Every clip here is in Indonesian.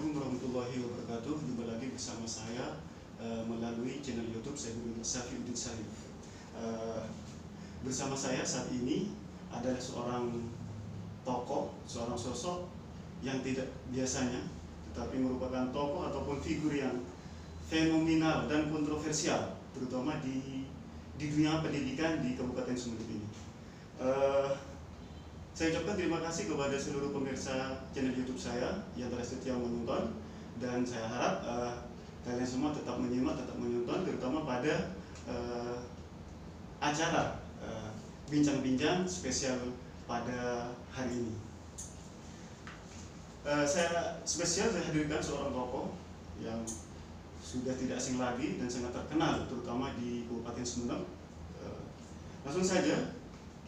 Assalamualaikum warahmatullahi wabarakatuh. Jumpa lagi bersama saya melalui channel YouTube saya Safiuddin Syarif. Bersama saya saat ini adalah seorang tokoh, seorang sosok yang tidak biasanya, tetapi merupakan tokoh ataupun figur yang fenomenal dan kontroversial, terutama di dunia pendidikan di Kabupaten Sumeneb ini. Saya ucapkan terima kasih kepada seluruh pemirsa channel YouTube saya yang telah setia menonton, dan saya harap kalian semua tetap menyimak, tetap menonton, terutama pada acara bincang-bincang spesial pada hari ini. Saya hadirkan seorang tokoh yang sudah tidak asing lagi dan sangat terkenal, terutama di Kabupaten Sumeneb. Langsung saja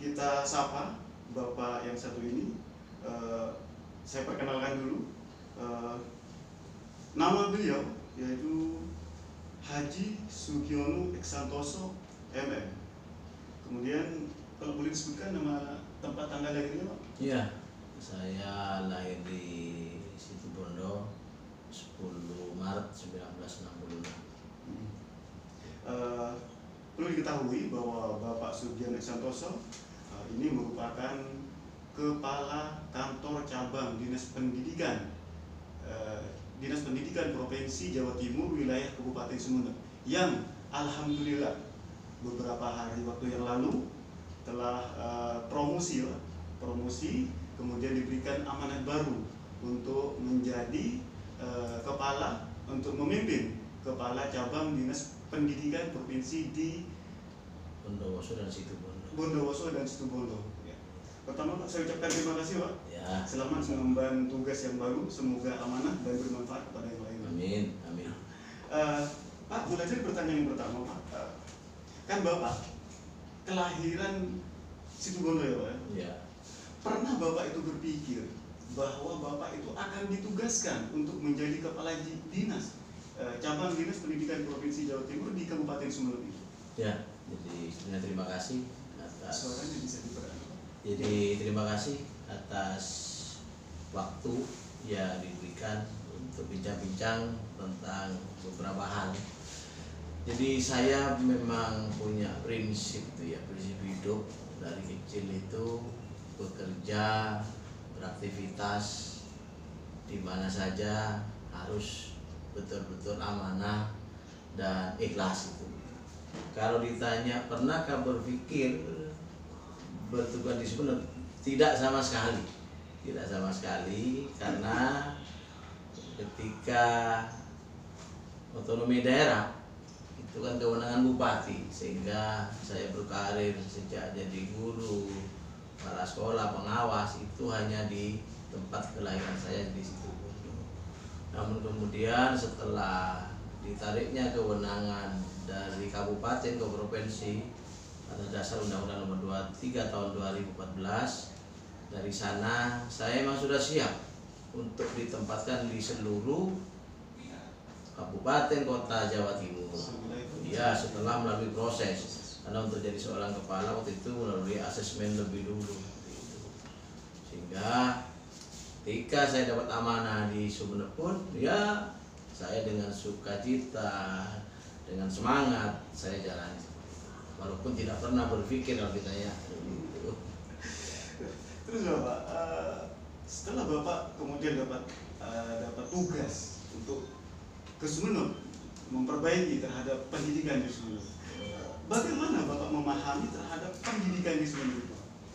kita sapa Bapak yang satu ini. Saya perkenalkan dulu. Nama beliau yaitu Haji Sugiono Eksantoso MM. Kemudian kalau boleh disebutkan nama tempat tanggal lahirnya, Pak? Iya, saya lahir di Situbondo 10 Maret 1966. Perlu diketahui bahwa Bapak Sugiono Eksantoso ini merupakan Kepala Kantor Cabang Dinas Pendidikan Provinsi Jawa Timur wilayah Kabupaten Sumeneb, yang alhamdulillah beberapa hari waktu yang lalu telah promosi, kemudian diberikan amanat baru untuk menjadi untuk memimpin Kepala Cabang Dinas Pendidikan Provinsi di Bondowoso dan Situbondo. Ya. Pertama, Pak, saya ucapkan terima kasih, Pak. Ya. Selamat mengemban tugas yang baru, semoga amanah dan bermanfaat kepada yang lain. Amin, amin. Pak, mulai dari pertanyaan yang pertama, Pak. Kan Bapak kelahiran Situbondo ya, Pak? Ya. Pernah Bapak itu berpikir bahwa Bapak itu akan ditugaskan untuk menjadi kepala dinas cabang dinas pendidikan Provinsi Jawa Timur di Kabupaten Sumeneb itu? Ya, jadi sebenarnya terima kasih atas Suaranya bisa diperhatikan. Jadi terima kasih atas waktu yang diberikan untuk bincang-bincang tentang beberapa hal. Jadi saya memang punya prinsip hidup dari kecil itu bekerja, beraktivitas di mana saja harus betul-betul amanah dan ikhlas itu. Kalau ditanya pernahkah berpikir bertugas di Sumeneb, tidak sama sekali, karena ketika otonomi daerah itu kan kewenangan bupati, sehingga saya berkarir sejak jadi guru, kepala sekolah, pengawas itu hanya di tempat kelahiran saya di situ. Namun kemudian setelah ditariknya kewenangan dari kabupaten ke provinsi atas dasar Undang-Undang Nomor 23 Tahun 2014, dari sana saya memang sudah siap untuk ditempatkan di seluruh kabupaten kota Jawa Timur. Ya, setelah melalui proses, karena untuk jadi seorang kepala waktu itu melalui asesmen lebih dulu, sehingga ketika saya dapat amanah di Sumeneb pun, ya saya dengan sukacita, dengan semangat saya jalani, walaupun tidak pernah berpikir kalau ditanya. Terus Bapak, setelah Bapak kemudian dapat tugas untuk ke Sumeneb, memperbaiki terhadap pendidikan di Sumeneb, bagaimana Bapak memahami terhadap pendidikan di Sumeneb?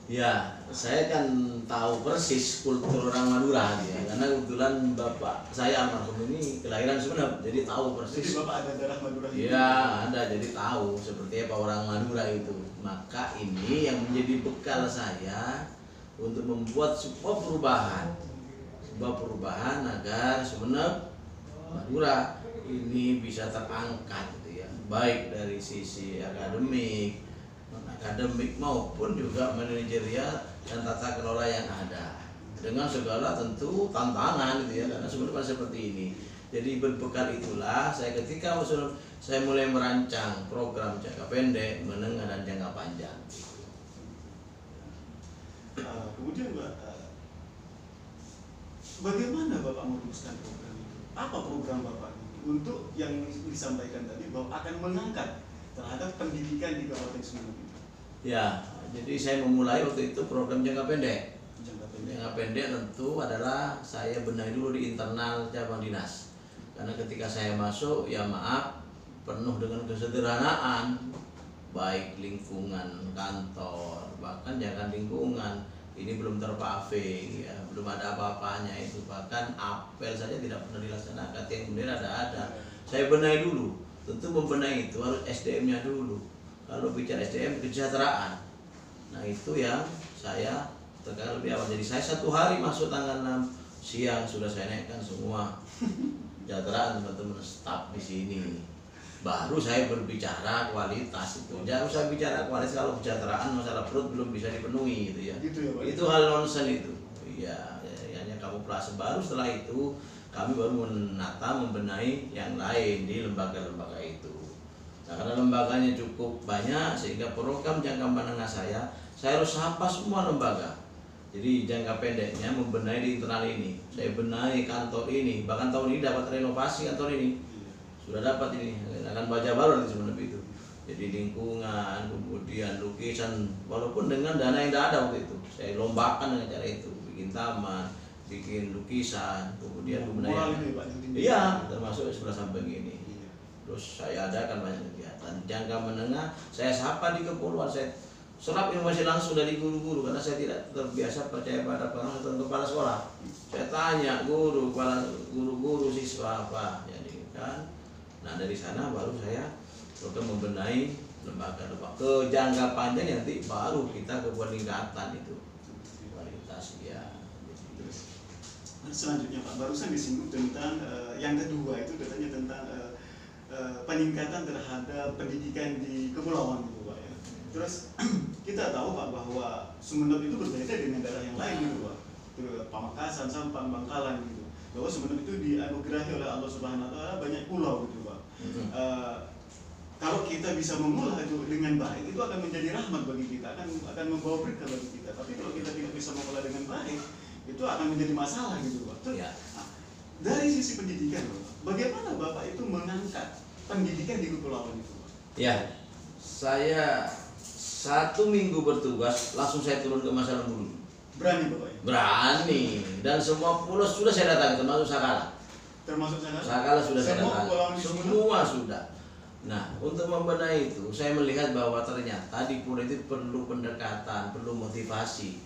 Ya, saya kan tahu persis kultur orang Madura ya, karena kebetulan bapak saya almarhum ini kelahiran Sumeneb, jadi tahu persis. Jadi Bapak ada darah Madura? Iya, ada, jadi tahu seperti apa orang Madura itu. Maka ini yang menjadi bekal saya untuk membuat sebuah perubahan agar Sumeneb Madura ini bisa terangkat, ya, baik dari sisi akademik maupun juga manajerial dan tata kelola yang ada, dengan segala tentu tantangan gitu ya, karena sebenarnya seperti ini. Jadi berbekal itulah saya ketika saya mulai merancang program jangka pendek, menengah dan jangka panjang. Kemudian Bagaimana Bapak merumuskan program itu? apa program Bapak untuk yang disampaikan tadi bahwa akan mengangkat terhadap pendidikan di Kabupaten Sumeneb itu? Ya, jadi saya memulai waktu itu program jangka pendek. Jangka pendek. Jangka pendek tentu adalah saya benahi dulu di internal cabang dinas. Karena ketika saya masuk, ya maaf, penuh dengan kesederhanaan, baik lingkungan kantor, bahkan jangan lingkungan, ini belum terpaving, ya, belum ada apa-apanya itu, bahkan apel saja tidak pernah dilaksanakan, yang kemudian ada. Saya benahi dulu, tentu membenahi itu harus SDM-nya dulu. Kalau bicara SDM, kesejahteraan, nah itu yang saya tekan lebih awal. Jadi saya 1 hari masuk tanggal 6 siang sudah saya naikkan semua kesejahteraan teman-teman staf di sini. Baru saya berbicara kualitas itu. Jangan usah bicara kualitas kalau kesejahteraan masalah perut belum bisa dipenuhi gitu ya. Gitu ya, Pak? Itu hal nonsen itu. Iya, hanya kamu pelase. Baru setelah itu kami baru menata membenahi yang lain di lembaga-lembaga itu. Nah, karena lembaganya cukup banyak sehingga program jangka menengah saya harus sapa semua lembaga. Jadi jangka pendeknya membenahi di internal ini. Saya benahi kantor ini. Bahkan tahun ini dapat renovasi kantor ini. Sudah dapat ini, akan baca baru nanti sebenarnya itu. Jadi lingkungan, kemudian lukisan, walaupun dengan dana yang tidak ada waktu itu, saya lombakan dengan cara itu, bikin taman, bikin lukisan, kemudian Mural kemudian ini, Pak, yang tinggi. iya, termasuk sebelah samping ini. Iya. Terus saya adakan banyak kegiatan. Jangka menengah, saya sapa di kepulauan, saya serap informasi langsung dari guru-guru karena saya tidak terbiasa percaya pada pengasuhan kepala sekolah. Saya tanya guru-guru siswa apa, jadi kan. Nah dari sana baru saya program membenahi lembaga-lembaga ke jangka panjang nanti baru kita ke peningkatan itu kualitas ya. Terus selanjutnya Pak, barusan disinggung tentang yang kedua itu katanya tentang peningkatan terhadap pendidikan di kepulauan gitu Pak ya. Terus kita tahu Pak bahwa Sumeneb itu berbeda dengan daerah yang lain gitu Pak. Pamekasan, Sampang, Bangkalan gitu. Bahwa Sumeneb itu dianugerahi oleh Allah Subhanahu Wa Taala banyak pulau gitu Pak. Kalau kita bisa mengolah itu dengan baik itu akan menjadi rahmat bagi kita, akan membawa berkah bagi kita. Tapi kalau kita tidak bisa mengolah dengan baik itu akan menjadi masalah gitu Pak. Terus, Ya. nah, dari sisi pendidikan Pak, bagaimana Bapak itu mengangkat pendidikan di kepulauan itu Pak? Ya, saya 1 minggu bertugas langsung saya turun ke Masa Lembu dulu. Berani Bapak ya? Berani, dan semua pulau sudah saya datangi termasuk Sakala. Termasuk sana? Sakala sudah saya Semua datangi. kepulauan di Sumeneb? Semua sudah. Nah, untuk membenahi itu, saya melihat bahwa ternyata di pulau itu perlu pendekatan, perlu motivasi.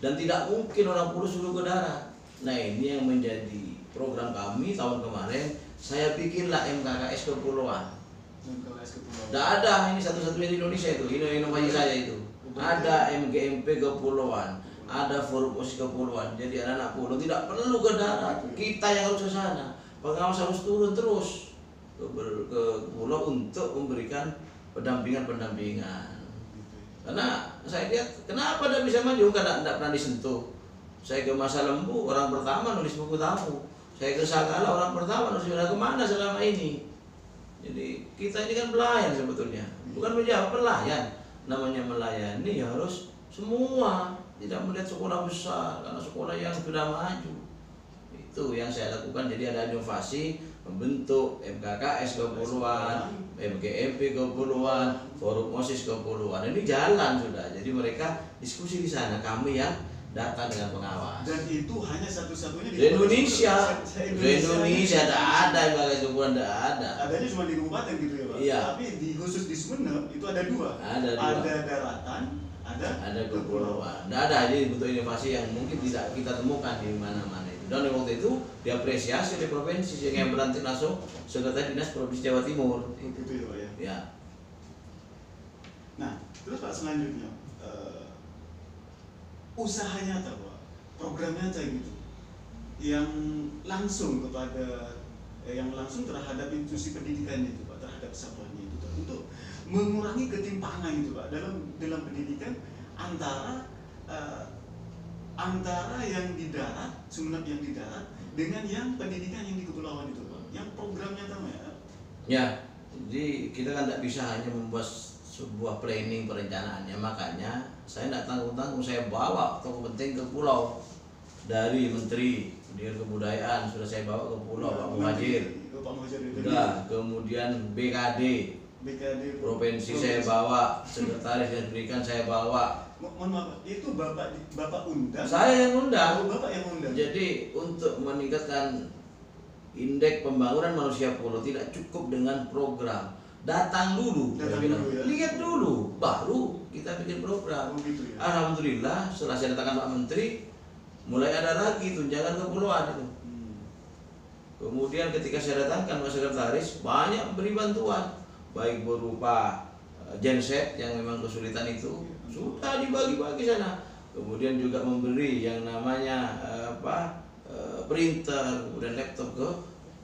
Dan tidak mungkin orang pulau suruh ke darat. Nah, ini yang menjadi program kami tahun kemarin. Saya bikinlah MKKS Kepulauan. MKKS Kepulauan. Tidak ada, ini satu-satunya di Indonesia itu, inovasi saya itu. Ada MGMP Kepulauan, ada Forum OSIS Kepulauan. Jadi anak-anak pulau tidak perlu ke darat, kita yang harus ke sana. Pengawas harus turun terus ke pulau untuk memberikan pendampingan. Karena saya lihat kenapa tidak bisa maju karena tidak pernah disentuh. Saya ke Masa Lembu orang pertama nulis buku tamu. Saya ke Sakala orang pertama nulis sudah kemana selama ini. Jadi kita ini kan pelayan sebetulnya, bukan menjawab pelayan. Namanya melayani ya harus semua, tidak melihat sekolah besar karena sekolah yang sudah maju. Itu yang saya lakukan. Jadi ada inovasi membentuk MKKS Kepulauan, MGMP Kepulauan, Forum OSIS Kepulauan. Ini jalan sudah. Jadi mereka diskusi di sana, kami yang datang dengan pengawas. Dan itu hanya satu-satunya Di Indonesia. Di Indonesia tidak ada MKKS Kepulauan, tidak ada. Adanya cuma di kabupaten gitu ya Pak. Iya. Tapi khusus di Sumeneb itu ada 2. Ada 2. Ada daratan, ada kepulauan. Tidak ada, jadi bentuk inovasi yang mungkin tidak kita temukan di mana-mana itu. Dan waktu itu diapresiasi oleh provinsi sehingga yang berlantik langsung Sekretaris Dinas Provinsi Jawa Timur. Gitu ya Pak ya. Ya. Nah, terus Pak selanjutnya usaha nyata Pak, program nyata gitu yang langsung kepada yang langsung terhadap institusi pendidikan itu Pak, terhadap kesatuannya itu Pak, untuk mengurangi ketimpangan itu Pak dalam pendidikan antara yang di darat, Sumeneb yang di darat dengan yang pendidikan yang di kepulauan itu Pak, yang programnya tahu ya. Ya, jadi kita kan tidak bisa hanya membuat sebuah planning perencanaannya, makanya saya tidak tanggung-tanggung, saya bawa tokoh penting ke pulau dari Menteri Pendidikan kebudayaan sudah saya bawa ke Pulau Pak Muhajir. Pak Muhajir itu. Udah, kemudian BKD provinsi saya bawa, sekretaris dan pendidikan saya bawa. Mohon maaf, itu bapak undang? Saya yang undang. Oh, bapak yang undang. Jadi untuk meningkatkan indeks pembangunan manusia Pulau tidak cukup dengan program. Datang dulu, Datang dulu ya? lihat dulu, baru kita bikin program. Oh, gitu ya? Alhamdulillah setelah saya datangkan Pak Menteri, mulai ada lagi tunjangan kepulauan itu. Kemudian ketika saya datangkan Pak Sekretaris, banyak beri bantuan, baik berupa genset yang memang kesulitan itu sudah dibagi-bagi sana. Kemudian juga memberi yang namanya printer, kemudian laptop ke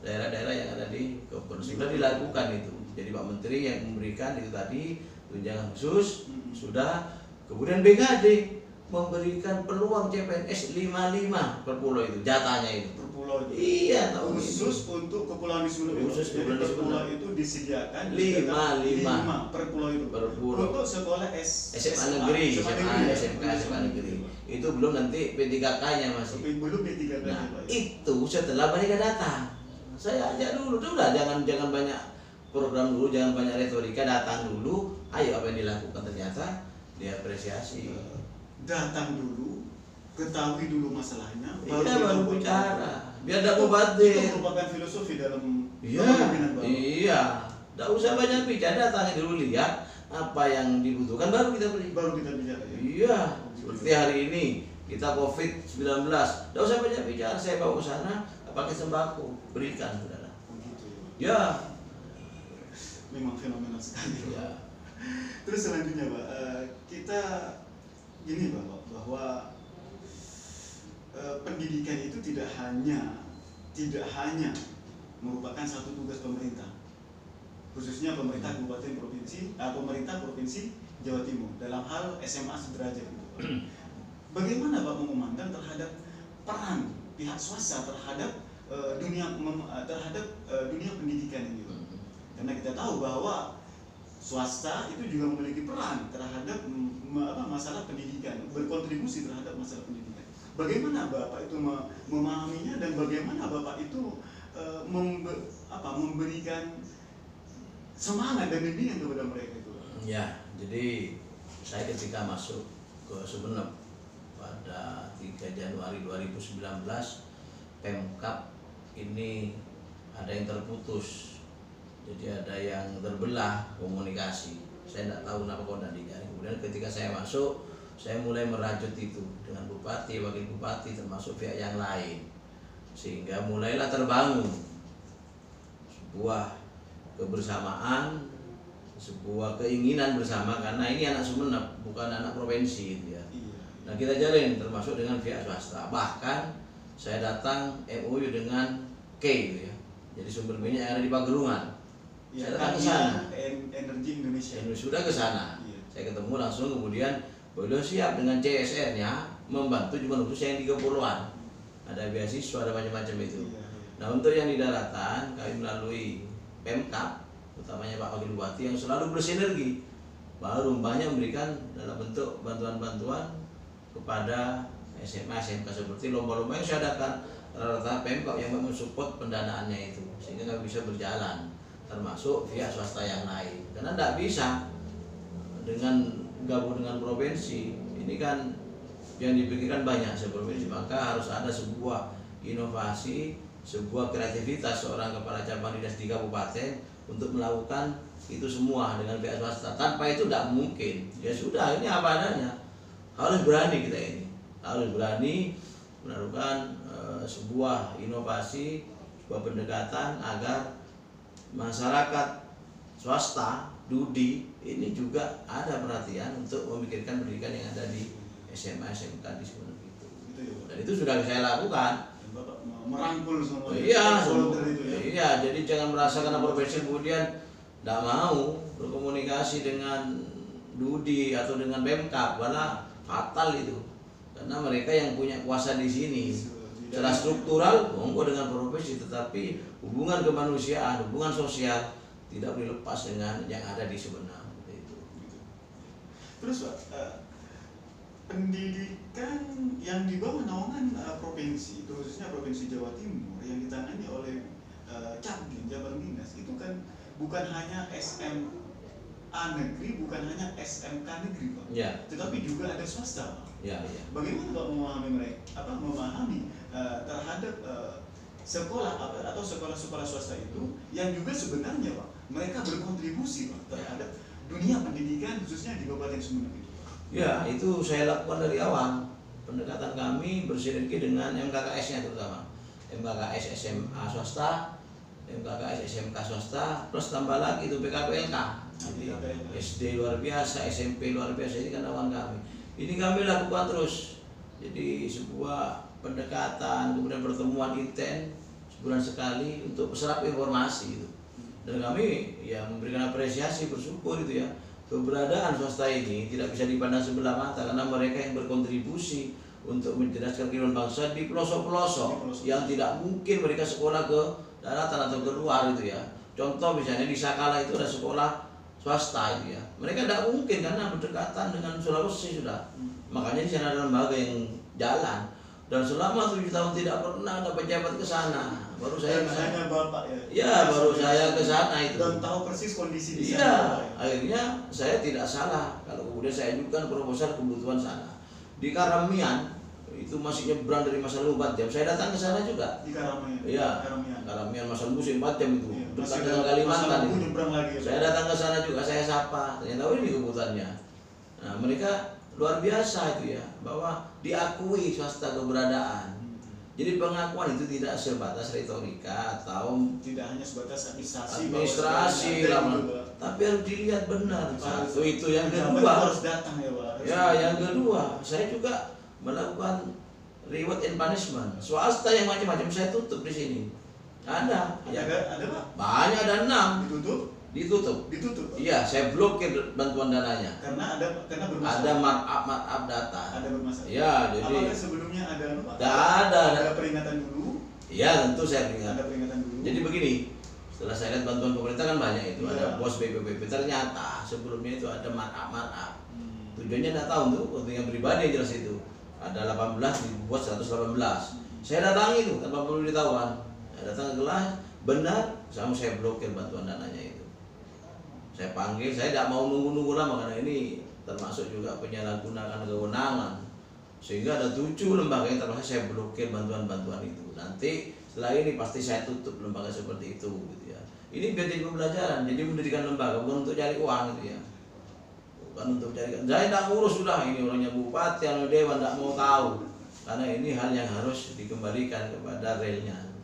daerah-daerah yang ada di Kebun. Sudah dilakukan itu. Jadi Pak Menteri yang memberikan itu tadi tunjangan khusus sudah. Kemudian BKD memberikan peluang CPNS 55 per pulau itu, jatahnya itu. Per pulau itu? Iya, tahun khusus ini. untuk Kepulauan Sumeneb. Khusus Jadi Kepulauan per pulau Sumeneb. itu disediakan 5 per pulau itu. Per pulau. Untuk sekolah SMA negeri, SMA negeri. Itu belum nanti P3K-nya masih. Belum P3K. Nah, itu setelah mereka datang. Saya ajak dulu, udah jangan banyak program dulu, jangan banyak retorika, datang dulu. Ayo apa yang dilakukan ternyata diapresiasi. Datang dulu, ketahui dulu masalahnya, baru bicara. Biar tidak Itu mubadir. merupakan filosofi dalam Iya, kepemimpinan Bapak. iya. Tidak usah banyak bicara, datang dulu lihat apa yang dibutuhkan baru kita beri. Baru kita bicara ya. Iya, seperti hari ini kita COVID-19, tidak usah banyak bicara, saya bawa ke sana pakai sembako, berikan saudara. Begitu ya. Ya, Memang fenomenal sekali. ya. Terus selanjutnya Pak, kita gini Bapak, bahwa pendidikan itu tidak hanya merupakan satu tugas pemerintah, khususnya pemerintah kabupaten provinsi, pemerintah provinsi Jawa Timur dalam hal SMA sederajat itu. Bagaimana Pak memandang terhadap peran pihak swasta terhadap dunia pendidikan ini, Pak? Karena kita tahu bahwa swasta itu juga memiliki peran terhadap masalah pendidikan, berkontribusi terhadap masalah pendidikan. Bagaimana Bapak itu memahaminya dan bagaimana Bapak itu memberikan semangat dan bimbingan kepada mereka itu? Ya, jadi saya ketika masuk ke Sumeneb pada 3 Januari 2019, Pemkab ini ada yang terputus. Jadi ada yang terbelah komunikasi. Saya tidak tahu kenapa kok tidak dicari. Kemudian ketika saya masuk, saya mulai merajut itu dengan bupati, wakil bupati, termasuk pihak yang lain. Sehingga mulailah terbangun sebuah kebersamaan, sebuah keinginan bersama, karena ini anak Sumeneb, bukan anak provinsi gitu ya. Nah, kita jalin termasuk dengan pihak swasta. Bahkan saya datang MOU dengan K gitu ya. Jadi sumber minyak yang ada di Pagerungan. Ya, saya datang ke sana. Energi Indonesia. Sudah ke sana. Iya. Saya ketemu langsung, kemudian beliau siap dengan CSR-nya membantu cuma khusus yang di kepulauan. Ada beasiswa, ada macam-macam itu. Iya. Nah, untuk yang di daratan kami melalui Pemkab, utamanya Pak Wakil Bupati yang selalu bersinergi, baru banyak memberikan dalam bentuk bantuan-bantuan kepada SMA, SMK seperti lomba-lomba yang saya adakan. Rata-rata Pemkab yang mensupport pendanaannya itu, sehingga nggak bisa berjalan, termasuk pihak swasta yang lain. Karena tidak bisa dengan gabung dengan provinsi, ini kan yang dipikirkan banyak seprovinsi, maka harus ada sebuah inovasi, sebuah kreativitas seorang kepala cabang dinas di kabupaten untuk melakukan itu semua dengan pihak swasta. Tanpa itu tidak mungkin. Ya sudah, ini apa adanya. Harus berani kita ini, harus berani melakukan sebuah inovasi, sebuah pendekatan agar masyarakat swasta, DUDI ini juga ada perhatian untuk memikirkan pendidikan yang ada di SMA, SMK di Sumeneb itu. Dan itu sudah saya lakukan. Dan Bapak merangkul semua. Iya, itu ya. Iya, jadi jangan merasa karena provinsi kemudian tidak mau berkomunikasi dengan DUDI atau dengan Pemkab, karena fatal itu. Karena mereka yang punya kuasa di sini. Secara struktural, monggo dengan provinsi, tetapi hubungan kemanusiaan, hubungan sosial tidak boleh lepas dengan yang ada di Sumeneb. Itu. Terus Pak, pendidikan yang di bawah naungan provinsi, khususnya Provinsi Jawa Timur yang ditangani oleh Cabdin, Jabar Dinas, itu kan bukan hanya SMA negeri, bukan hanya SMK negeri, Pak. Ya. Tetapi juga ada swasta, Pak. Ya, ya. Bagaimana Pak memahami mereka, memahami terhadap sekolah atau sekolah-sekolah swasta itu yang juga sebenarnya, Pak, mereka berkontribusi, Pak, terhadap dunia pendidikan khususnya di Kabupaten Sumeneb itu. Ya, itu saya lakukan dari awal. Pendekatan kami bersinergi dengan MKKS-nya terutama. MKKS SMA swasta, MKKS SMK swasta, plus tambah lagi itu PKPLK. Jadi SD luar biasa, SMP luar biasa, ini kan lawan kami. Ini kami lakukan terus. Jadi sebuah pendekatan, kemudian pertemuan inten sebulan sekali untuk serap informasi itu. Dan kami ya memberikan apresiasi, bersyukur itu ya. Keberadaan swasta ini tidak bisa dipandang sebelah mata karena mereka yang berkontribusi untuk mencerdaskan kehidupan bangsa di pelosok-pelosok yang tidak mungkin mereka sekolah ke daratan atau ke luar itu ya. Contoh misalnya di Sakala itu ada sekolah swasta itu ya. Mereka tidak mungkin karena berdekatan dengan Sulawesi sudah. Makanya di sana ada lembaga yang jalan. Dan selama 7 tahun tidak pernah ada pejabat ke sana. Baru saya hanya Bapak ya. Ya, baru saya ke sana itu. Dan tahu persis kondisi di sana. Iya, akhirnya saya tidak salah kalau kemudian saya ajukan proposal kebutuhan sana. Di Karamian itu masih nyebrang dari Masa Lumbu 4 jam. Saya datang ke sana juga. Di Karamian. Iya. Karamian Masa Lumbu 4 jam itu. Iya, Dekat dengan Kalimantan itu. Nyebrang lagi. Ya, saya datang ke sana juga, saya sapa. Ternyata ini kebutuhannya. Nah, mereka luar biasa itu ya, bahwa diakui swasta keberadaan. Jadi pengakuan itu tidak sebatas retorika atau tidak hanya sebatas administrasi tapi harus dilihat benar. Satu itu, yang kedua harus datang ya, Pak. Ya, yang kedua, saya juga melakukan reward and punishment. Swasta yang macam-macam saya tutup di sini. Ada Pak? Banyak, ada 6. Ditutup. Iya, saya blokir bantuan dananya. Karena bermasalah. Ada markup data. Ada bermasalah. Ya, jadi. Apakah sebelumnya ada Pak? Ada peringatan dulu. Iya, tentu saya peringat. Ada peringatan dulu. Jadi begini, setelah saya lihat bantuan pemerintah kan banyak itu, ada pos BPPP. Ternyata sebelumnya itu ada markup. Tujuannya tidak tahu tuh, kepentingan pribadi jelas itu. Ada 18 dibuat 118. Saya datangi itu tanpa perlu ditahuan. Saya datang ke kelas, benar, saya blokir bantuan dananya itu. Saya panggil, saya tidak mau nunggu lama karena ini termasuk juga penyalahgunaan kewenangan. Sehingga ada 7 lembaga yang terpaksa saya blokir bantuan-bantuan itu. Nanti setelah ini pasti saya tutup lembaga seperti itu gitu ya. Ini biar jadi pembelajaran, jadi mendirikan lembaga bukan untuk cari uang gitu ya. Bukan untuk cari, saya tidak ngurus sudah, ini orangnya bupati, orangnya dewan, tidak mau tahu. Karena ini hal yang harus dikembalikan kepada realnya.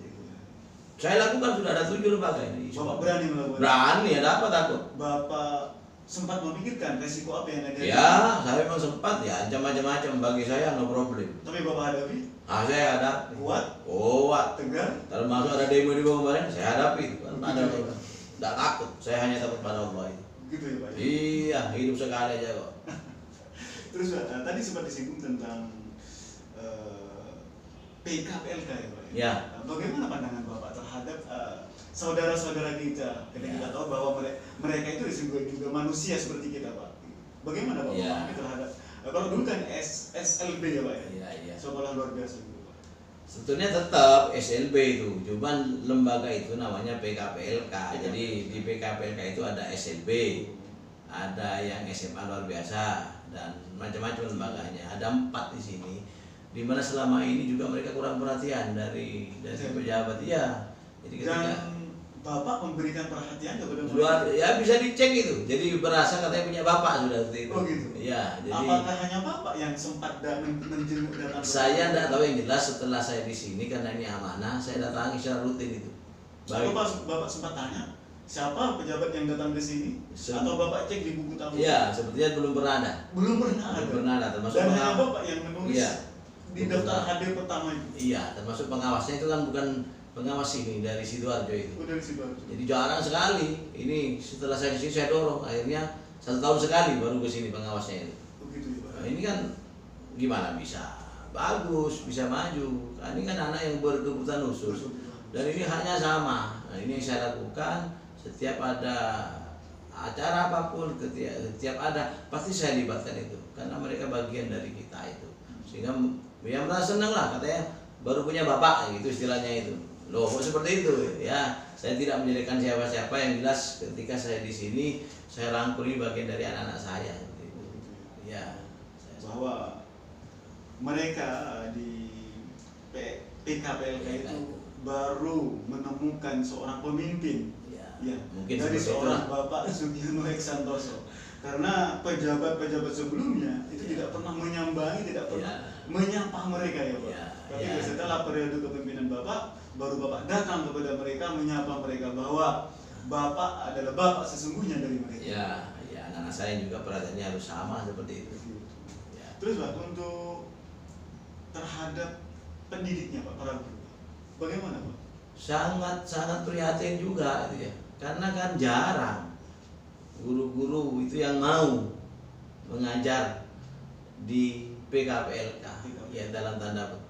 Saya lakukan, sudah ada 7 lembaga ini. Bapak berani melakukan? Berani, ada apa takut? Bapak sempat memikirkan resiko apa yang ada? Ya, saya memang sempat ya, macam-macam. Bagi saya no problem. Tapi Bapak hadapi? Saya hadapi. Kuat? Tegar? Termasuk ada demo di bawah kemarin, saya hadapi. Ada tidak takut, saya hanya takut pada Allah itu. Gitu ya, Pak? Iya, hidup sekali aja kok. Terus tadi sempat disinggung tentang PKPLK ya, Pak? Ya. Bagaimana pandangan Bapak terhadap saudara-saudara kita? Karena kita tahu bahwa mereka itu juga manusia seperti kita, Pak. Bagaimana Bapak memahami terhadap kalau dulu kan SLB ya, Pak? Iya. Sekolah luar biasa gitu, Pak. Sebetulnya tetap SLB itu, cuman lembaga itu namanya PKPLK. Jadi di PKPLK itu ada SLB, ada yang SMA luar biasa dan macam-macam lembaganya. Ada 4 di sini. Di mana selama ini juga mereka kurang perhatian dari pejabat. Iya. Jadi ketika Bapak memberikan perhatian kepada mereka. Ya bisa dicek itu. Jadi berasa katanya punya bapak sudah seperti itu. Oh gitu. Iya. Jadi apakah hanya Bapak yang sempat menjenguk datang? Saya tidak tahu, yang jelas setelah saya di sini karena ini amanah, saya datangi secara rutin itu. Bapak sempat tanya siapa pejabat yang datang ke sini? Atau Bapak cek di buku tamu? Iya, sepertinya belum pernah ada. Belum pernah ada. Termasuk dan hanya Bapak yang menulis. Iya. Di daftar hadir pertama itu. Iya, termasuk pengawasnya itu kan bukan pengawas ini dari Sidoarjo itu. Dari Sidoarjo. Jadi jarang sekali. Ini setelah saya kesini saya dorong, akhirnya 1 tahun sekali baru kesini pengawasnya itu. Begitu ya, Pak. Nah, ini kan gimana bisa bagus, bisa maju. Nah, ini kan anak yang berkebutuhan khusus. Dan ini haknya sama. Nah, ini yang saya lakukan setiap ada acara apapun, setiap ada pasti saya libatkan itu, karena mereka bagian dari kita itu, sehingga ya merasa senang lah, katanya baru punya bapak gitu istilahnya itu. Loh kok seperti itu ya, saya tidak menjadikan siapa-siapa, yang jelas ketika saya di sini saya rangkul ini bagian dari anak-anak saya gitu. Ya, bahwa mereka di PKPLK itu baru menemukan seorang pemimpin, ya, mungkin dari seorang itulah. Bapak Sugiono Eksantoso. Karena pejabat-pejabat sebelumnya itu tidak pernah menyambangi, tidak pernah menyapa mereka ya Pak. Tapi setelah periode kepemimpinan Bapak, baru Bapak datang kepada mereka, menyapa mereka bahwa Bapak adalah Bapak sesungguhnya dari mereka. Ya, anak-anak saya juga perhatiannya harus sama seperti itu. Ya. Terus Pak, untuk terhadap pendidiknya Pak, para guru, bagaimana Pak? Sangat prihatin juga itu ya, karena kan jarang guru-guru itu yang mau mengajar di PKPLK. Ya, dalam tanda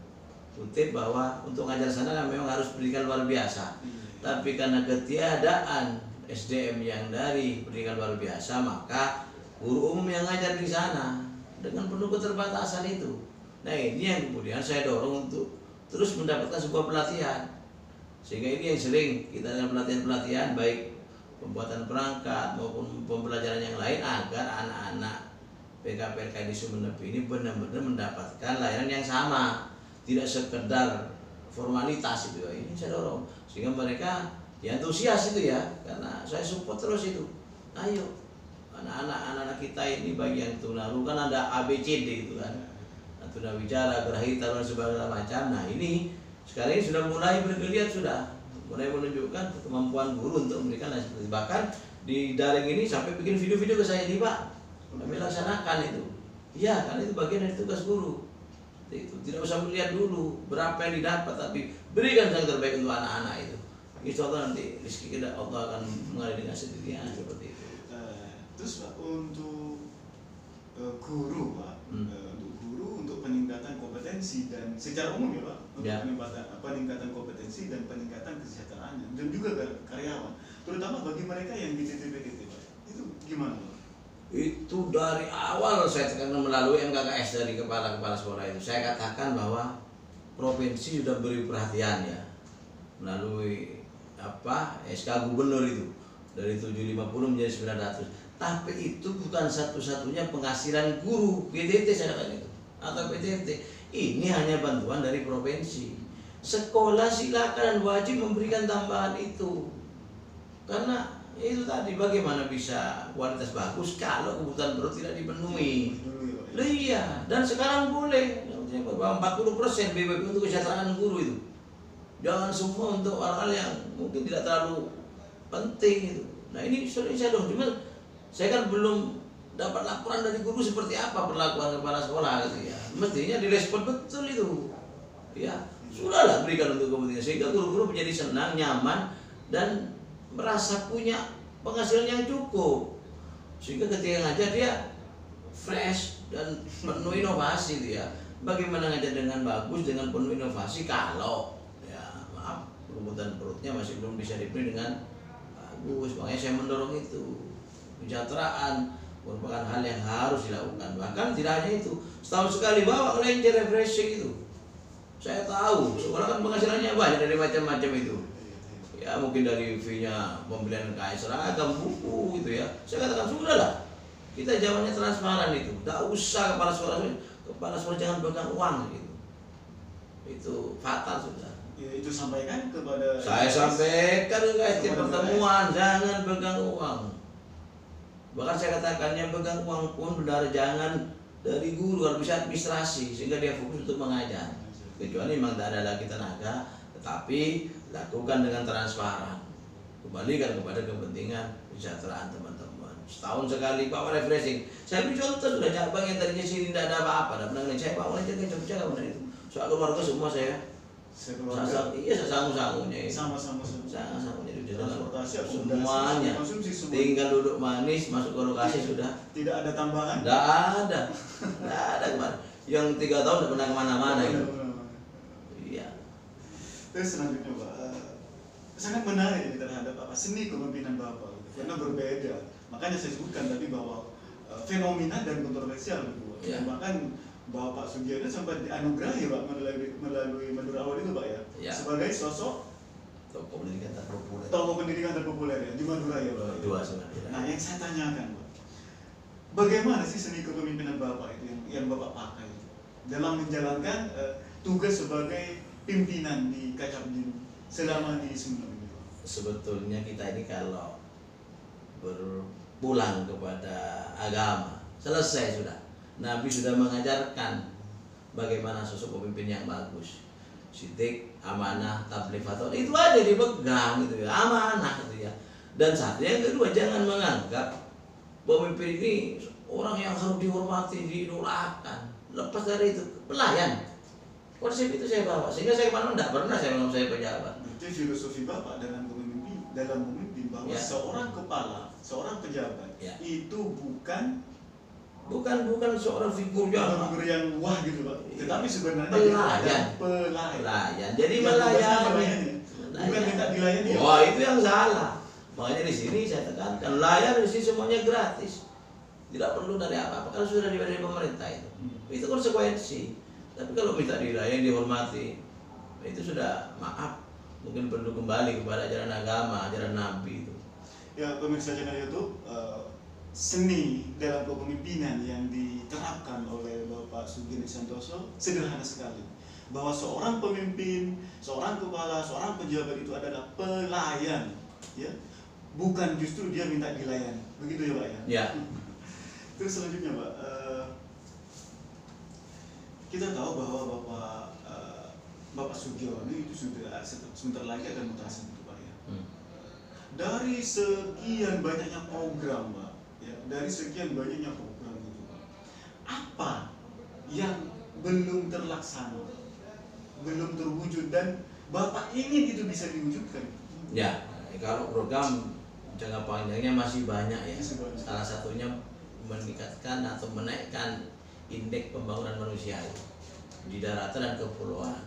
kutip bahwa untuk mengajar sana kan memang harus pendidikan luar biasa. Tapi karena ketiadaan SDM yang dari pendidikan luar biasa, maka guru umum yang ngajar di sana dengan penuh keterbatasan itu. Nah, ini yang kemudian saya dorong untuk terus mendapatkan sebuah pelatihan, sehingga ini yang sering kita dalam pelatihan-pelatihan baik pembuatan perangkat maupun pembelajaran yang lain, agar anak-anak PKPLK di Sumeneb ini benar-benar mendapatkan layanan yang sama, tidak sekedar formalitas itu. Ini saya dorong sehingga mereka ya antusias itu ya, karena saya support terus itu. Ayo anak-anak kita ini, bagi yang tunarungu kan ada ABCD itu kan, tunawicara, grahita dan sebagainya macam. Nah, ini sekarang ini sudah mulai bergeliat, sudah mulai menunjukkan kemampuan guru untuk memberikan layanan seperti itu. Bahkan di daring ini sampai bikin video-video ke saya nih Pak, kami laksanakan itu. Iya, karena itu bagian dari tugas guru. Itu tidak usah melihat dulu berapa yang didapat, tapi berikan yang terbaik untuk anak-anak itu. Insya Allah nanti rezeki kita Allah akan mengalir dengan sendirinya seperti itu. Terus Pak, untuk guru Pak, untuk guru, untuk peningkatan kompetensi dan secara umum ya Pak, untuk peningkatan kompetensi dan peningkatan kesejahteraannya, dan juga karyawan, terutama bagi mereka yang di TTP Pak, itu gimana Pak? Itu dari awal saya tekan melalui MKKS dari kepala sekolah itu, saya katakan bahwa provinsi sudah beri perhatian ya, melalui SK gubernur itu dari 750 menjadi 900. Tapi itu bukan satu-satunya penghasilan guru PTT, saya katakan itu, atau PTT. Ini hanya bantuan dari provinsi. Sekolah silakan wajib memberikan tambahan itu, karena itu tadi bagaimana bisa kualitas bagus kalau kebutuhan perut tidak dipenuhi. Iya, dan sekarang boleh 40% BBP untuk kesejahteraan guru itu. Jangan semua untuk hal-hal yang mungkin tidak terlalu penting itu. Nah, ini sering saya dong, cuma saya kan belum dapat laporan dari guru seperti apa perlakuan kepala sekolah gitu ya. Mestinya direspon betul itu. Ya, sudahlah berikan untuk kepentingan, sehingga guru-guru menjadi senang, nyaman, dan merasa punya penghasilan yang cukup, sehingga ketika ngajar dia fresh dan penuh inovasi itu ya. Bagaimana ngajar dengan bagus, dengan penuh inovasi kalau kebutuhan perutnya masih belum bisa dipenuhi dengan bagus. Makanya saya mendorong itu. Kesejahteraan merupakan hal yang harus dilakukan. Bahkan tidak hanya itu, setahun sekali bawa kelenjar refreshing itu. Saya tahu sekolah kan penghasilannya banyak dari macam-macam itu. Ya, mungkin dari fee-nya pembelian kain seragam, buku gitu ya. Saya katakan sudahlah, kita zamannya transparan itu. Tidak usah kepala sekolah jangan pegang uang gitu. Itu fatal sudah. Ya, itu sampaikan kepada saya sampaikan ke setiap pertemuan, jangan pegang uang. Bahkan saya katakan yang pegang uang pun benar jangan dari guru, harus bisa administrasi sehingga dia fokus untuk mengajar. Kecuali memang tidak ada lagi tenaga, tetapi lakukan dengan transparan. Kembalikan kepada kepentingan kesejahteraan teman-teman. Setahun sekali bawa refreshing. Saya beri contoh sudah cabang yang tadinya sini tidak ada apa-apa, tidak pernah saya bawa aja ke Jogja kemudian itu. Soal keluarga semua saya sangu-sangunya itu. Sangu-sangunya itu semuanya. Tinggal duduk manis, masuk ke lokasi sudah. Tidak ada tambahan. Tidak ada kemarin. Yang 3 tahun tidak pernah kemana-mana itu. Iya. Terus selanjutnya Pak, sangat menarik terhadap seni kepemimpinan Bapak, karena berbeda Makanya saya sebutkan tadi bahwa fenomena dan kontroversial gitu, Pak. Ya. Bahkan Bapak Sugiono sempat dianugerahi, Pak, melalui Madura Award itu, Pak, ya, Ya. sebagai sosok Tokoh pendidikan terpopuler. tokoh pendidikan terpopuler ya di Madura ya, Pak. Dua sebenarnya. Nah, yang saya tanyakan, Pak, bagaimana sih seni kepemimpinan Bapak itu yang Bapak pakai dalam menjalankan tugas sebagai pimpinan di Kacabdin selama di Sumeneb ini, Pak? Sebetulnya kita ini kalau berpulang kepada agama selesai sudah. Nabi sudah mengajarkan bagaimana sosok pemimpin yang bagus. Sidik, amanah, tabligh, fatwa, itu aja dipegang gitu ya, amanah gitu ya. Dan satu yang kedua, jangan menganggap pemimpin ini orang yang harus dihormati, diidolakan. Lepas dari itu, pelayan. Konsep itu saya bawa, sehingga saya kemana tidak pernah saya menganggap saya pejabat. Berarti filosofi Bapak dalam memimpin bahwa Ya. seorang kepala, seorang pejabat Ya. itu bukan Bukan seorang figur figur yang wah gitu, Pak, tetapi sebenarnya Pelayan. dia adalah pelayan. Jadi Yang tugasnya melayani. melayani. Bukan minta dilayani, ya. Wah, itu yang salah. Makanya di sini saya tekankan, layan di sini semuanya gratis. Tidak perlu dari apa-apa, kan sudah diberi pemerintah itu. Itu konsekuensi. Tapi kalau minta dilayani, dihormati, itu sudah maaf. Mungkin perlu kembali kepada ajaran agama, ajaran Nabi itu. Ya, pemirsa channel YouTube, seni dalam kepemimpinan yang diterapkan oleh Bapak Sugiono Santoso sederhana sekali. Bahwa seorang pemimpin, seorang kepala, seorang pejabat itu adalah pelayan, ya, bukan justru dia minta dilayani. Begitu ya, Pak, ya? Ya. Terus selanjutnya, Pak, kita tahu bahwa Bapak Sugiono itu sudah sebentar lagi akan mutasi itu, Pak, ya. Dari sekian banyaknya program, Pak, ya, dari sekian banyaknya program itu, Pak, apa yang belum terlaksana, belum terwujud dan Bapak ingin itu bisa diwujudkan? Ya, kalau program jangka panjangnya masih banyak ya. Masih banyak. Salah satunya meningkatkan atau menaikkan indeks pembangunan manusia di daratan dan kepulauan.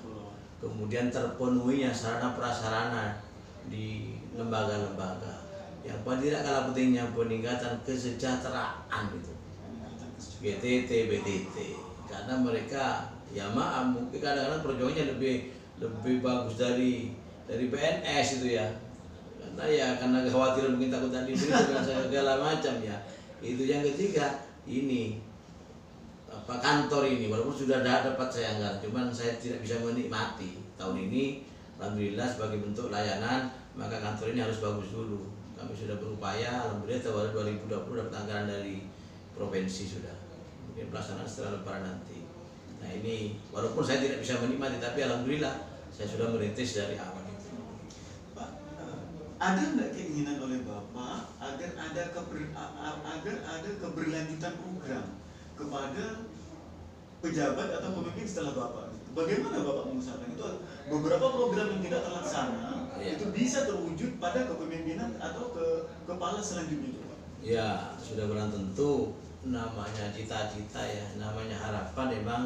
Kemudian terpenuhinya sarana prasarana di lembaga-lembaga. Yang paling tidak kalah pentingnya peningkatan kesejahteraan itu. GTT, BTT. Karena mereka ya maaf mungkin kadang-kadang perjuangannya lebih bagus dari PNS itu ya. Karena kekhawatiran mungkin takut tadi dengan segala macam ya. Itu yang ketiga, ini kantor ini walaupun sudah dapat saya anggaran, cuman saya tidak bisa menikmati tahun ini. Alhamdulillah sebagai bentuk layanan, maka kantor ini harus bagus dulu. Kami sudah berupaya, alhamdulillah tahun 2020 dapat anggaran dari provinsi sudah. Mungkin pelaksanaan setelah lebaran nanti. Nah ini walaupun saya tidak bisa menikmati, tapi alhamdulillah saya sudah merintis dari awal itu. Pak, ada nggak keinginan oleh Bapak agar ada keberlanjutan program kepada pejabat atau pemimpin setelah Bapak? Bagaimana Bapak mengusahakan itu beberapa program yang tidak terlaksana itu bisa terwujud pada kepemimpinan atau kepala selanjutnya itu, Pak? Ya sudah barang tentu, namanya cita-cita ya, namanya harapan, memang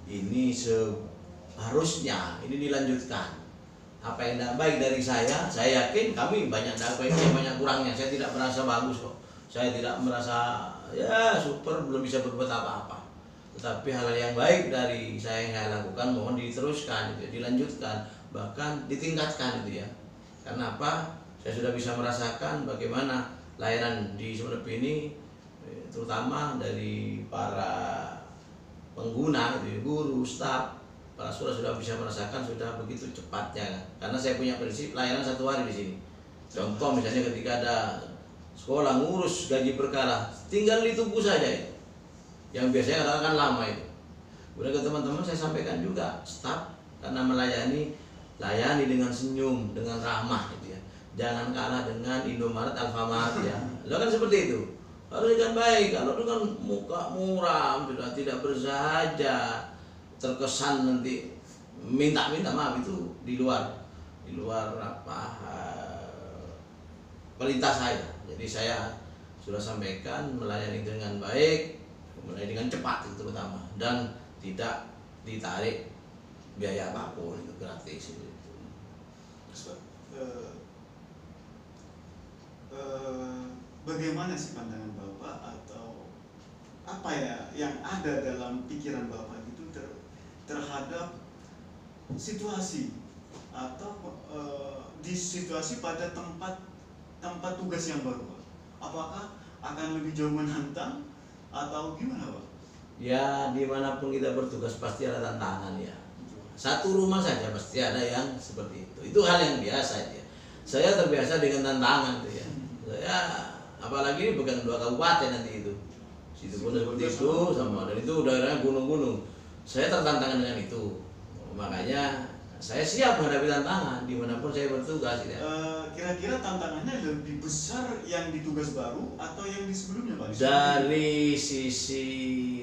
ini seharusnya ini dilanjutkan. Apa yang tidak baik dari saya yakin kami banyak tidak baiknya, banyak kurangnya. Saya tidak merasa bagus kok, saya tidak merasa ya super, belum bisa berbuat apa-apa. Tetapi hal yang baik dari saya yang saya lakukan mohon diteruskan, gitu, dilanjutkan, bahkan ditingkatkan itu ya. Karena apa? Saya sudah bisa merasakan bagaimana layanan di Sumeneb ini, terutama dari para pengguna, gitu, guru, staf, para sudah bisa merasakan sudah begitu cepatnya. Karena saya punya prinsip layanan 1 hari di sini. Contoh misalnya ketika ada sekolah ngurus gaji perkara, tinggal ditunggu saja itu. Yang biasanya kan lama itu. Kemudian ke teman-teman saya sampaikan juga, staf karena layani dengan senyum, dengan ramah gitu ya. Jangan kalah dengan Indomaret, Alfamart ya. Lo kan seperti itu. Harus dengan baik. Kalau dengan muka muram, sudah tidak bersahaja, terkesan nanti minta maaf, itu di luar kualitas saya. Jadi saya sudah sampaikan melayani dengan baik, melayani dengan cepat itu terutama, dan tidak ditarik biaya apapun, itu gratis itu. bagaimana sih pandangan Bapak atau apa ya yang ada dalam pikiran Bapak itu terhadap situasi atau di situasi pada tempat tugas yang baru, Pak? Apakah akan lebih jauh menantang atau gimana, Pak? Ya, dimanapun kita bertugas pasti ada tantangan ya. Satu rumah saja pasti ada yang seperti itu. Itu hal yang biasa ya. Saya terbiasa dengan tantangan tuh ya. Saya apalagi ini pegang 2 kabupaten nanti itu. Situ pun seperti itu sama, dan itu daerahnya gunung-gunung. Saya tertantang dengan itu. Makanya saya siap menghadapi tantangan dimanapun saya bertugas ya. Kira-kira tantangannya lebih besar yang di tugas baru atau yang di sebelumnya, Pak? Dari sisi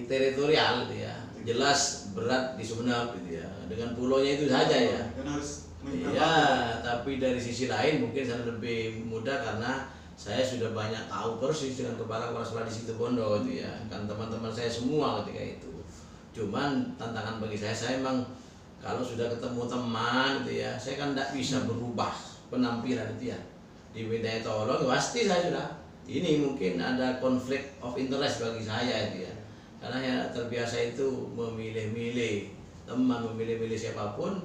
teritorial gitu ya, jelas berat di Sumeneb gitu ya, dengan pulaunya itu saja ya. Kan harus Iya, tapi dari sisi lain mungkin saya lebih mudah karena saya sudah banyak tahu persis dengan kepala sekolah di situ Bondo gitu ya, kan teman-teman saya semua ketika itu. Cuman tantangan bagi saya emang kalau sudah ketemu teman gitu ya, saya kan tidak bisa berubah penampilan itu ya. Diminta tolong pasti saya sudah. Ini mungkin ada konflik of interest bagi saya itu ya. Karena ya terbiasa itu memilih-milih teman, memilih-milih siapapun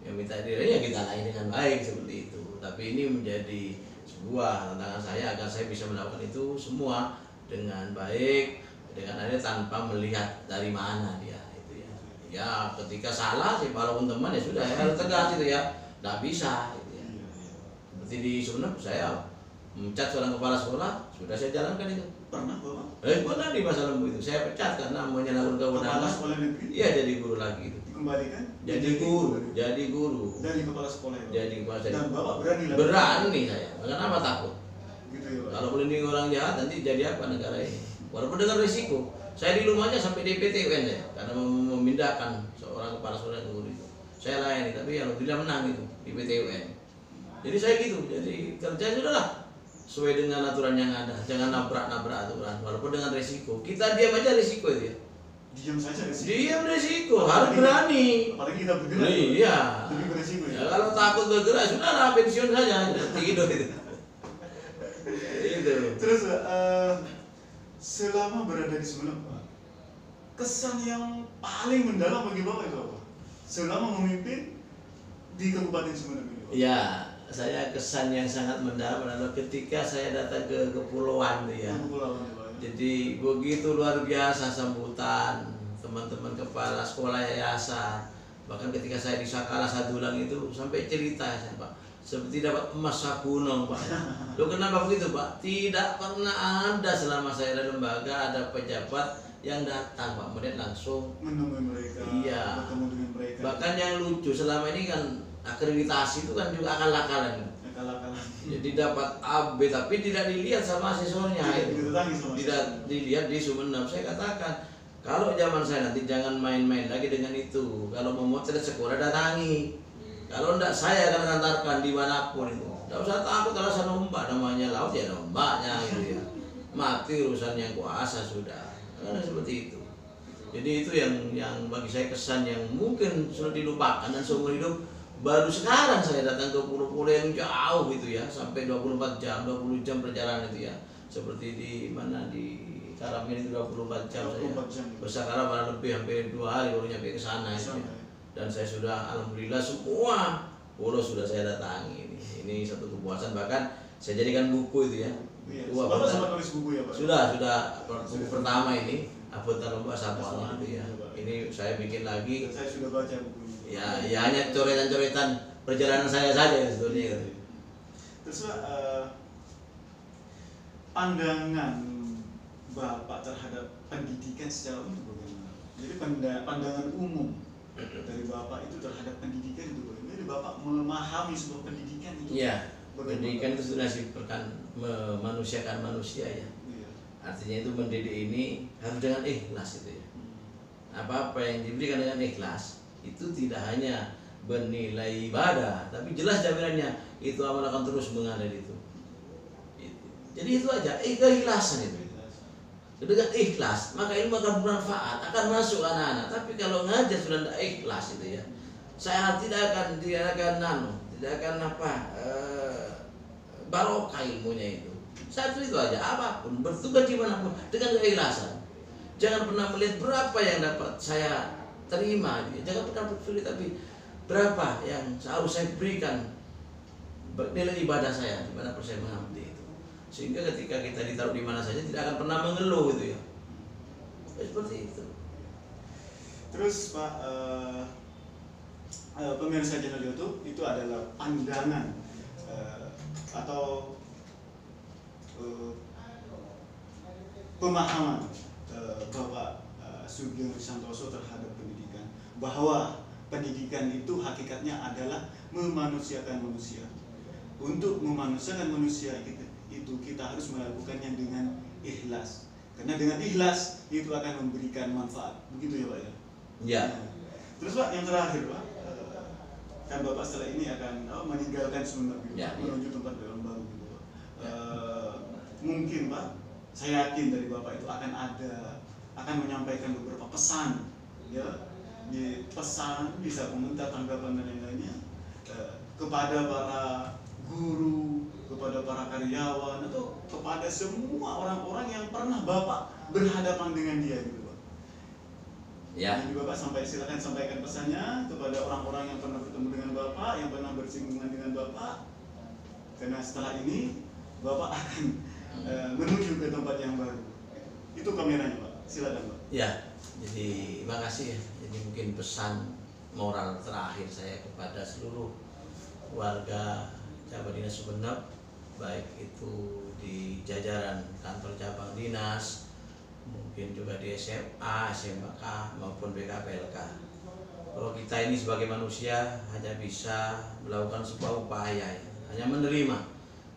yang minta dirinya kita layani dengan baik seperti itu. Tapi ini menjadi sebuah tantangan saya agar saya bisa melakukan itu semua dengan baik, dengan adanya tanpa melihat dari mana dia itu ya. Ya ketika salah sih walaupun teman ya sudah ya harus tegas itu ya, nggak bisa gitu ya. Seperti di Sumeneb saya mencat seorang kepala sekolah sudah saya jalankan itu. Pernah, Bapak? Pernah di masa lembu itu saya pecat karena menyalahkan kewenangan. Kepala sekolah negeri? Iya, jadi guru lagi itu. Dikembalikan? Jadi guru. Dari kepala sekolah ya, Pak? Jadi kepala sekolah. Dan Bapak berani lah? Berani saya. Kenapa takut? Gitu ya, Pak? Kalau melindungi orang jahat nanti jadi apa negara ini? Walaupun dengan risiko. Saya di rumahnya sampai DPT UN ya, karena memindahkan seorang kepala sekolah yang guru itu. Saya layani, tapi alhamdulillah menang itu di PT UN. Jadi saya gitu, jadi kerja sudahlah sesuai dengan aturan yang ada, jangan nabrak aturan walaupun dengan risiko. Kita diam aja risiko itu ya. Diam saja risiko. Diam risiko, harus berani. Apalagi kita bergerak. Iya. Lebih berisiko ya. Ya, kalau takut bergerak sudahlah pensiun saja, tidur itu. Itu. Terus selama berada di Sumeneb, Pak, kesan yang paling mendalam bagi Bapak itu apa? Selama memimpin di Kabupaten Sumeneb ini, Pak? Ya, saya kesan yang sangat mendalam adalah ketika saya datang ke kepulauan tuh ya. Kepulauan ya, Pak. Jadi begitu luar biasa sambutan teman-teman kepala sekolah yayasan. Bahkan ketika saya di Sakala Sadulang itu sampai cerita saya, Pak, seperti dapat emas sakunong, Pak. Loh kenapa begitu, Pak? Tidak pernah ada selama saya di lembaga ada pejabat yang datang, Pak, kemudian langsung menemui mereka, iya, bertemu dengan mereka. Bahkan yang lucu selama ini kan akreditasi itu kan juga akal-akalan. Jadi dapat AB tapi tidak dilihat sama asesornya itu. Tidak dilihat di Sumeneb. Saya katakan kalau zaman saya nanti jangan main-main lagi dengan itu. Kalau mau motret sekolah datangi. Kalau enggak saya akan antarkan dimanapun itu. Tidak usah takut alasan ombak, namanya laut ya ada ombaknya gitu ya. Mati urusan yang kuasa sudah. Karena seperti itu. Jadi itu yang bagi saya kesan yang mungkin sudah dilupakan dan seumur hidup. Baru sekarang saya datang ke pulau-pulau yang jauh gitu ya, sampai 24 jam, 20 jam perjalanan itu ya. Seperti di mana di Karamin itu 24 jam saya. Bersakara malah lebih hampir 2 hari baru nyampe ke sana itu ya. Dan saya sudah alhamdulillah semua pulau sudah saya datangi ini. Ini satu kepuasan, bahkan saya jadikan buku itu ya. Bapak sempat nulis buku ya, Pak? Sudah buku pertama ini Apuntan Lomba Satwa itu ya. Ini saya bikin lagi. Saya sudah baca bukunya. Ya hanya coretan-coretan perjalanan saya saja sebetulnya. Terus pandangan Bapak terhadap pendidikan secara umum bagaimana? Jadi pandangan umum dari Bapak itu terhadap pendidikan itu bagaimana? Jadi Bapak memahami sebuah pendidikan itu. Iya. Pendidikan itu sudah memanusiakan manusia ya. Iya. Artinya itu mendidik ini harus dengan ikhlas itu ya. Apa-apa yang diberikan dengan ikhlas itu tidak hanya bernilai ibadah, tapi jelas jaminannya itu amal akan terus mengalir itu. Jadi itu aja, keikhlasan itu. Dengan ikhlas, maka ilmu akan bermanfaat, akan masuk anak-anak. Tapi kalau ngajar sudah tidak ikhlas itu ya, saya tidak akan barokah ilmunya itu. Satu itu aja, apapun, bertugas dimanapun dengan keikhlasan. Jangan pernah melihat berapa yang dapat saya terima, jangan pernah berpikir tapi berapa yang harus saya berikan nilai ibadah saya, di mana saya mengabdi itu. Sehingga ketika kita ditaruh di mana saja tidak akan pernah mengeluh gitu ya. Seperti itu. Terus Pak, pemirsa channel YouTube itu adalah pandangan atau pemahaman Bapak Sugiono Santoso terhadap pendidikan, bahwa pendidikan itu hakikatnya adalah memanusiakan manusia. Untuk memanusiakan manusia itu kita harus melakukannya dengan ikhlas, karena dengan ikhlas itu akan memberikan manfaat. Begitu ya Pak ya? Ya. Terus Pak, yang terakhir Pak, kan Bapak setelah ini akan meninggalkan Sumeneb gitu, Ya, menuju tempat yang baru gitu Pak. Mungkin Pak, saya yakin dari Bapak itu akan menyampaikan beberapa pesan, ya, di pesan bisa komentar, tanggapan dan lain-lainnya kepada para guru, kepada para karyawan, atau kepada semua orang-orang yang pernah Bapak berhadapan dengan dia gitu Pak. Ya. Jadi Bapak silakan sampaikan pesannya kepada orang-orang yang pernah bertemu dengan Bapak, yang pernah bersinggungan dengan Bapak. Karena setelah ini Bapak akan menuju ke tempat yang baru. Itu kameranya Pak, silakan Pak. Ya, jadi terima kasih ya. Jadi mungkin pesan moral terakhir saya kepada seluruh warga Cabang Dinas Sumeneb, baik itu di jajaran kantor cabang dinas, mungkin juga di SMA, SMK maupun BKPLK. Bahwa kita ini sebagai manusia hanya bisa melakukan sebuah upaya, hanya menerima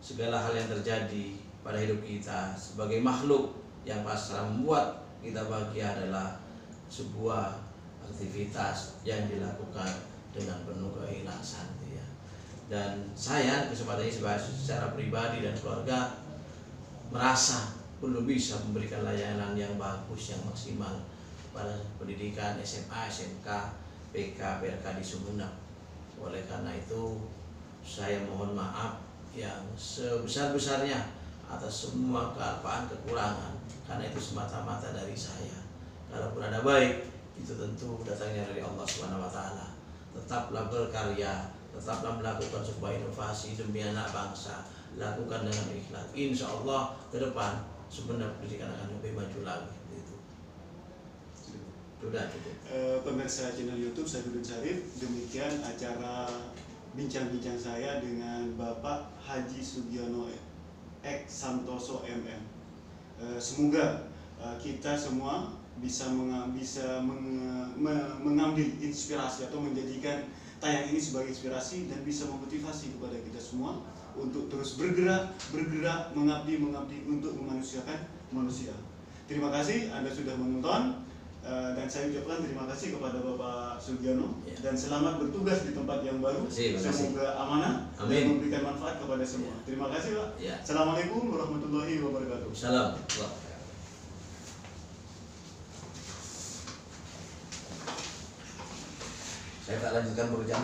segala hal yang terjadi pada hidup kita sebagai makhluk yang pasrah. Membuat kita bahagia adalah sebuah aktivitas yang dilakukan dengan penuh keikhlasan. Dan saya kesempatan ini secara pribadi dan keluarga merasa belum bisa memberikan layanan yang bagus, yang maksimal pada pendidikan SMA, SMK, PK, PRK di Sumeneb. Oleh karena itu saya mohon maaf yang sebesar-besarnya atas semua kealpaan, kekurangan, karena itu semata-mata dari saya. Kalaupun ada baik, itu tentu datangnya dari Allah SWT. Tetaplah berkarya, tetaplah melakukan sebuah inovasi demi anak bangsa, lakukan dengan ikhlas. Insya Allah ke depan Sumeneb pendidikan akan lebih maju lagi. Itu sudah cukup. Pemirsa channel YouTube saya Dudun Syarif, demikian acara bincang-bincang saya dengan Bapak Haji Sugiono X Santoso MM. Semoga kita semua bisa mengambil inspirasi atau menjadikan tayang ini sebagai inspirasi dan bisa memotivasi kepada kita semua untuk terus bergerak mengabdi untuk memanusiakan manusia. Terima kasih Anda sudah menonton, dan saya ucapkan terima kasih kepada Bapak Sugiono dan selamat bertugas di tempat yang baru. Semoga amanah dan memberikan manfaat kepada semua. Terima kasih Pak. Assalamualaikum warahmatullahi wabarakatuh. Salam. Saya tak lanjutkan pekerjaan.